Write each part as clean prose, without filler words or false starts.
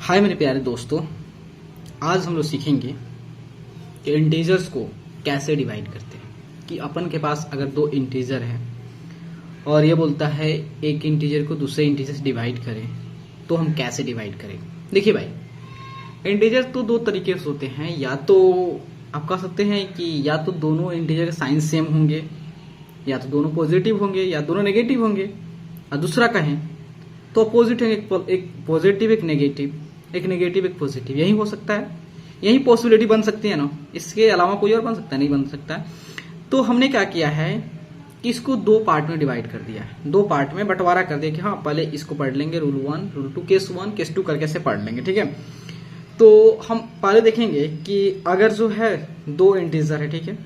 हाय मेरे प्यारे दोस्तों, आज हम लोग सीखेंगे कि इंटीजर्स को कैसे डिवाइड करते हैं। कि अपन के पास अगर दो इंटीजर है और ये बोलता है एक इंटीजर को दूसरे इंटीजर से डिवाइड करें, तो हम कैसे डिवाइड करें। देखिए भाई, इंटीजर तो दो तरीके से होते हैं। या तो आप कह सकते हैं कि या तो दोनों इंटीजर के साइन सेम होंगे, या तो दोनों पॉजिटिव होंगे, या दोनों नेगेटिव होंगे। और दूसरा कहें तो अपोजिट है, एक पॉजिटिव एक नेगेटिव, एक नेगेटिव एक पॉजिटिव, यही हो सकता है। यही पॉसिबिलिटी बन सकती है ना, इसके अलावा कोई और बन सकता है? नहीं बन सकता है। तो हमने क्या किया है कि इसको दो पार्ट में डिवाइड कर दिया है, दो पार्ट में बंटवारा कर दिया कि हाँ पहले इसको पढ़ लेंगे रूल 1 रूल 2 केस 1 केस 2 करके से पढ़ लेंगे, ठीक है। तो हम पहले देखेंगे कि अगर जो है दो इंटीजर है, ठीक है,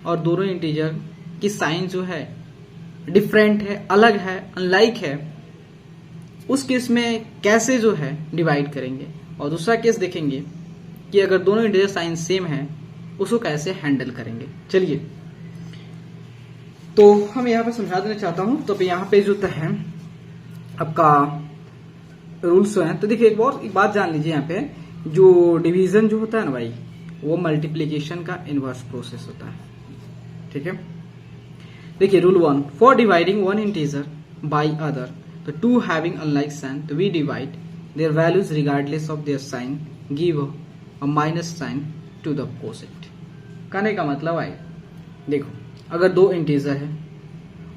और दोनों इंटीजर की साइन जो है डिफरेंट है, अलग है, अनलाइक है, उस केस में कैसे जो है डिवाइड करेंगे। और दूसरा केस देखेंगे कि अगर दोनों इंटीजर साइन सेम है, उसको कैसे हैंडल करेंगे। चलिए, तो हम यहाँ पे समझा देना चाहता हूं। तो यहाँ पे जो है आपका रूल्स जो है, तो देखिए एक बात जान लीजिए। यहाँ पे जो डिवीजन जो होता है ना भाई, वो मल्टीप्लीकेशन का इनवर्स प्रोसेस होता है, ठीक है। देखिए rule 1, for dividing one integer by other, तो टू हैविंग अनलाइक साइन, तो we divide their values regardless of their sign, give a minus sign to the quotient. कहने का मतलब भाई देखो, अगर दो इंटीजर है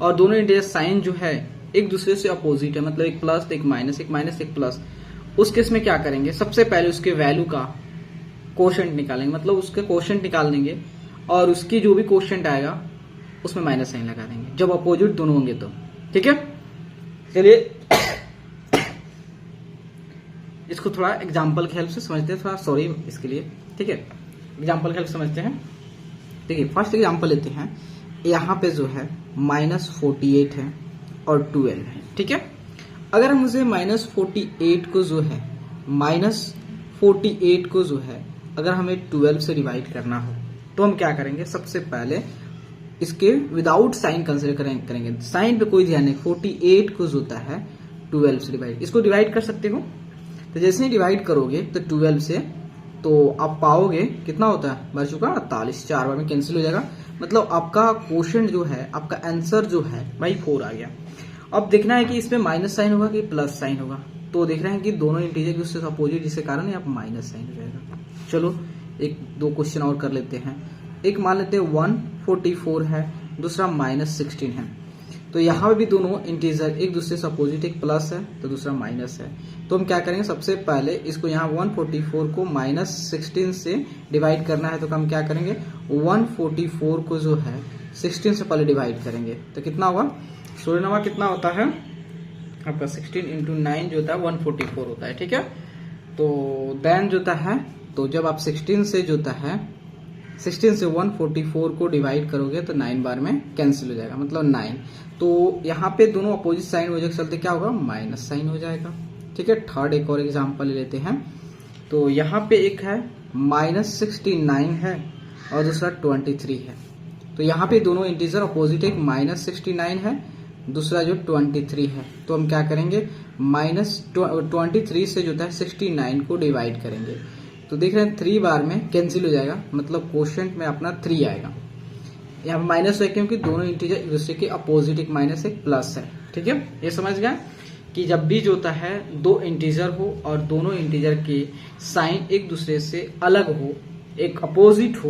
और दोनों इंटीजर साइन जो है एक दूसरे से अपोजिट है, मतलब एक प्लस एक माइनस, एक माइनस एक प्लस, उस केस में क्या करेंगे, सबसे पहले उसके वैल्यू का कोशेंट निकालेंगे, मतलब उसके कोशेंट निकाल देंगे और उसकी जो भी कोशेंट आएगा उसमें माइनस साइन लगा देंगे, जब अपोजिट दोनों होंगे तो, ठीक है। चलिए इसको थोड़ा एग्जांपल की हेल्प से समझते हैं, थोड़ा सॉरी इसके लिए, ठीक है। एग्जांपल की हेल्प से समझते हैं। देखिए फर्स्ट एग्जांपल लेते हैं। यहाँ पे जो है -48 है और 12 है, ठीक है। अगर मुझे -48 को जो है अगर हमें 12 से डिवाइड करना हो, तो हम क्या करेंगे, सबसे पहले इसके विदाउट साइन कंसिडर करेंगे। साइन पे कोई ध्यान नहीं, 48 को जो होता है 12 से डिवाइड, इसको डिवाइड कर सकते हो। तो जैसे ही डिवाइड करोगे तो 12 से, तो आप पाओगे कितना होता है, बच चुका 48, 4 बार में कैंसिल हो जाएगा। मतलब आपका क्वोशेंट जो है, आपका आंसर जो है भाई 4 आ गया। अब देखना है कि इसमें माइनस साइन होगा कि प्लस साइन होगा। तो देख रहे हैं कि दोनों इंटीजर की उससे अपोजिट, जिसके कारण यहाँ पर माइनस साइन हो जाएगा। चलो एक दो क्वेश्चन और कर लेते हैं। एक मान लेते हैं 144 है, दूसरा -16 है। तो यहाँ पे भी दोनों इंटीजर एक दूसरे से अपोजिट, एक प्लस है तो दूसरा माइनस है। तो हम क्या करेंगे, सबसे पहले इसको यहाँ 144 को -16 से डिवाइड करना है। तो हम क्या करेंगे, 144 को जो है 16 से पहले डिवाइड करेंगे। तो कितना होगा, सूर्यनवा कितना होता है आपका, 16 × 9 जो होता है 144 होता है, ठीक है। तो देन जो होता है, तो जब आप 16 से जो होता है 16 से 144 को डिवाइड करोगे तो 9 बार में कैंसिल हो जाएगा, मतलब 9। तो यहाँ पे दोनों अपोजिट साइन हो जाएगा, चलते क्या होगा, माइनस साइन हो जाएगा, ठीक है। थर्ड एक और एग्जांपल ले लेते हैं। तो यहाँ पे एक है -69 है और दूसरा 23 है। तो यहाँ पे दोनों इंटीजर अपोजिट, एक -69 है, दूसरा जो 23 है। तो हम क्या करेंगे, -23 से जो होता है 69 को डिवाइड करेंगे। तो देख रहे हैं 3 बार में कैंसिल हो जाएगा, मतलब क्वोशेंट में अपना 3 आएगा। यहाँ पे माइनस है क्योंकि दोनों इंटीजर एक दूसरे के अपोजिट, एक माइनस एक प्लस है, ठीक है। ये समझ गया कि जब भी जो होता है दो इंटीजर हो और दोनों इंटीजर के साइन एक दूसरे से अलग हो, एक अपोजिट हो,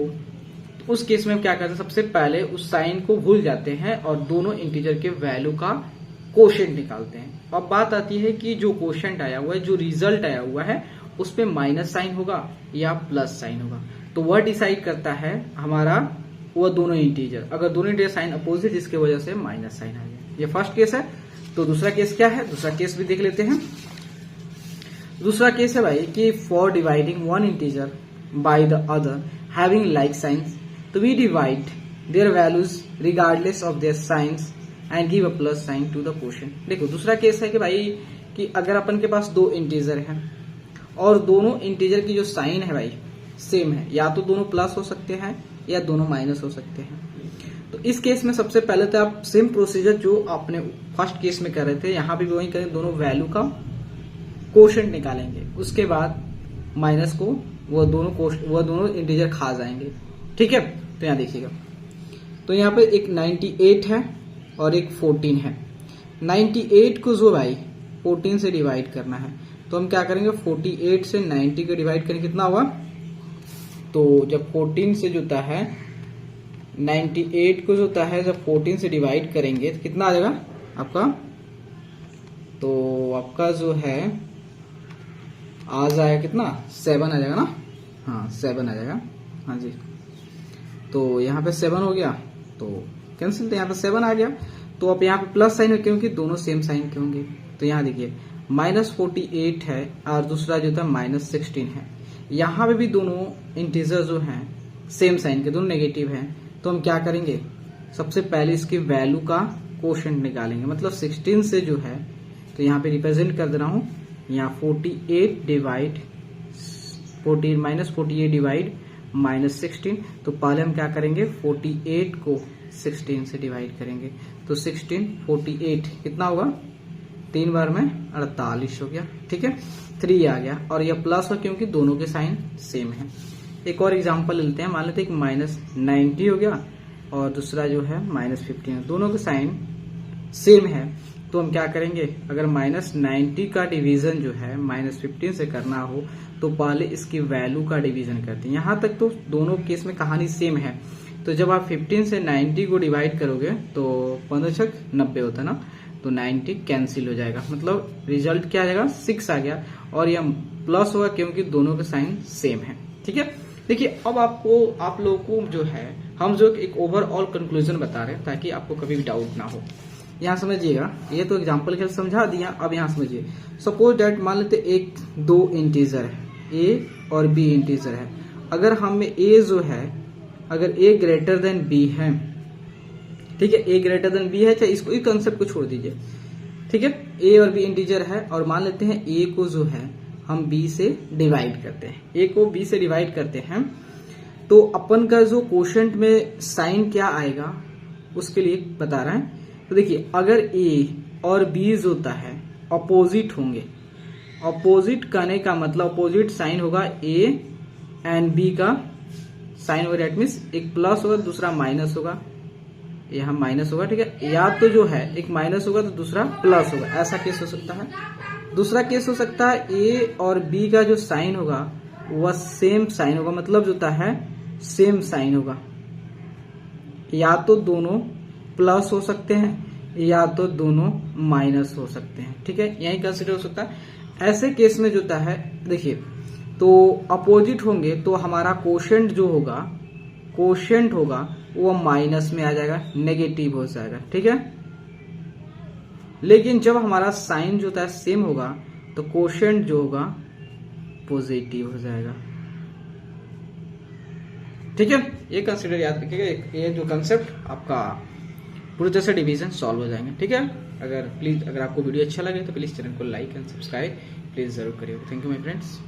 तो उस केस में हम क्या करते हैं, सबसे पहले उस साइन को भूल जाते हैं और दोनों इंटीजर के वैल्यू का कोशेंट निकालते हैं। अब बात आती है कि जो कोशेंट आया हुआ है, जो रिजल्ट आया हुआ है, उस पे माइनस साइन होगा या प्लस साइन होगा। तो वह डिसाइड करता है हमारा वो दोनों इंटीजर। अगर दोनों इंटीजर साइन अपोजिट, जिसके वजह से माइनस साइन आ गया। ये फर्स्ट केस है। तो दूसरा केस क्या है, दूसरा केस भी देख लेते हैं। दूसरा केस है भाई कि for dividing one integer by the other having like signs, तो we divide their values regardless of their signs and give a plus sign to the quotient. देखो दूसरा केस है कि भाई कि अगर अपन के पास दो इंटीजर है और दोनों इंटीजर की जो साइन है भाई सेम है, या तो दोनों प्लस हो सकते हैं या दोनों माइनस हो सकते हैं। तो इस केस में सबसे पहले तो आप सेम प्रोसीजर जो आपने फर्स्ट केस में कर रहे थे, यहाँ पे भी वही करें, दोनों वैल्यू का कोशेंट निकालेंगे, उसके बाद माइनस को वो दोनों इंटीजर खा जाएंगे। ठीक है, तो यहाँ देखिएगा, तो यहाँ पे एक 98 है और एक 14 है। 98 को जो भाई 14 से डिवाइड करना है, तो हम क्या करेंगे, 48 से 90 को डिवाइड करेंगे, कितना होगा, तो जब 14 से जो होता है 98 को जो होता है जब 14 से डिवाइड करेंगे तो कितना आ जाएगा आपका, तो आपका जो है आ जाएगा कितना, 7 आ जाएगा ना, हाँ 7 आ जाएगा, हाँ जी। तो यहाँ पे 7 हो गया, तो कैंसिल, तो यहाँ पे 7 आ गया। तो अब यहाँ पे प्लस साइन है क्योंकि दोनों सेम साइन के होंगे। तो यहाँ देखिए -48 है और दूसरा जो था -16 है। यहाँ पे भी दोनों इंटीजर जो हैं सेम साइन के, दोनों नेगेटिव हैं। तो हम क्या करेंगे, सबसे पहले इसकी वैल्यू का कोशेंट निकालेंगे, मतलब 16 से जो है, तो यहाँ पे रिप्रेजेंट कर दे रहा हूँ, यहाँ 48 डिवाइड -48 डिवाइड -16। तो पहले हम क्या करेंगे, 48 को 16 से डिवाइड करेंगे, तो 16 48 कितना होगा, 3 बार में 48 हो गया। ठीक है, 3 आ गया और यह प्लस हो क्योंकि दोनों के साइन सेम है। एक और एग्जांपल लेते हैं, मान लेते हैं कि -90 हो गया और दूसरा जो है -15, दोनों के साइन सेम है। तो हम क्या करेंगे, अगर -90 का डिवीजन जो है -15 से करना हो तो पहले इसकी वैल्यू का डिवीजन करते हैं। यहाँ तक तो दोनों केस में कहानी सेम है। तो जब आप 15 से 90 को डिवाइड करोगे तो 15 90 होता है ना, तो 90 कैंसिल हो जाएगा, मतलब रिजल्ट क्या आ जाएगा, 6 आ गया और यह प्लस होगा क्योंकि दोनों के साइन सेम है। ठीक है, देखिए अब आप लोगों को जो है हम जो एक ओवरऑल कंक्लूजन बता रहे हैं ताकि आपको कभी भी डाउट ना हो। यहाँ समझिएगा, ये तो एग्जांपल के समझा दिया, अब यहाँ समझिए। सपोज दैट मान लेते एक दो इंटीजर है, ए और बी इंटीजर है। अगर हमें ए जो है, अगर ए ग्रेटर देन बी है, ठीक है, ए ग्रेटर देन बी है, चाहे इसको, इस कंसेप्ट को छोड़ दीजिए। ठीक है, ए और बी इंटीजर है और मान लेते हैं ए को जो है हम बी से डिवाइड करते हैं, ए को बी से डिवाइड करते हैं, तो अपन का जो क्वोशंट में साइन क्या आएगा उसके लिए बता रहे हैं। तो देखिए अगर ए और बी जो होता है अपोजिट होंगे, अपोजिट करने का मतलब अपोजिट साइन होगा, ए एंड बी का साइन होगा, डेट मीन्स एक प्लस होगा दूसरा माइनस होगा, यहाँ माइनस होगा। ठीक है, या तो जो है एक माइनस होगा तो दूसरा प्लस होगा, ऐसा केस हो सकता है। दूसरा केस हो सकता है ए और बी का जो साइन होगा वह सेम साइन होगा, मतलब जो होता है सेम साइन होगा, या तो दोनों प्लस हो सकते हैं या तो दोनों माइनस हो सकते हैं। ठीक है, यही कंसिडर हो सकता है। ऐसे केस में जो होता है, देखिए तो अपोजिट होंगे तो हमारा कोशेंट जो होगा, कोशेंट होगा वो माइनस में आ जाएगा, नेगेटिव हो जाएगा। ठीक है, लेकिन जब हमारा साइन जो होता है सेम होगा तो कोशेंट जो होगा पॉजिटिव हो जाएगा। ठीक है, ये कंसिडर याद रखिएगा, ये जो कंसेप्ट आपका पूरी तरह से डिवीजन सॉल्व हो जाएंगे। ठीक है, अगर आपको वीडियो अच्छा लगे तो प्लीज चैनल को लाइक एंड सब्सक्राइब प्लीज जरूर करिएगा। Thank you my friends.